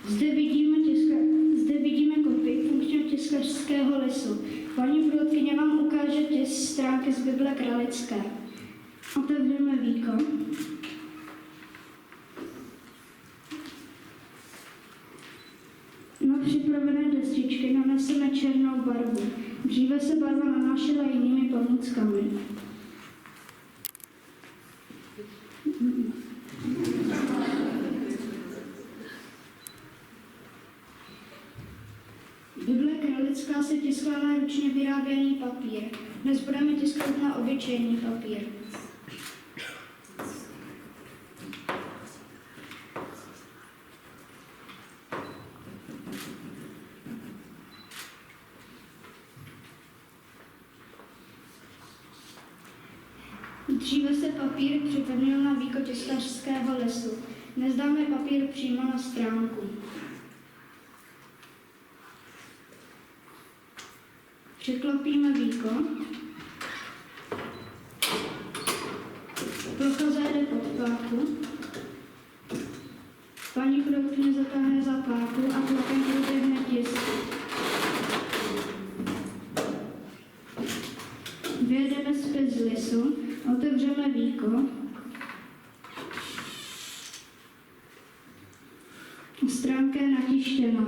Zde vidíme kopii funkčního tiskařského listu. Paní průvodkyně vám ukáže stránky z Bible Kralické. Otevřeme víko. Na připravené destičky naneseme černou barvu. Dříve se barva nanášela jinými pomůckami. Bible Kralická se tiskla na ručně vyráběný papír. Dnes budeme tiskat na obyčejný papír. Dříve se papír připevnil na víko tiskařského listu. Dnes dáme papír přímo na stránku. Přiklopíme víko. Plocha zajede pod páku. Paní průvodkyně zatáhne za páku a tlakem proběhne tisk. Vyjedeme zpět z lisu, otevřeme víko. Stránka je natištěná.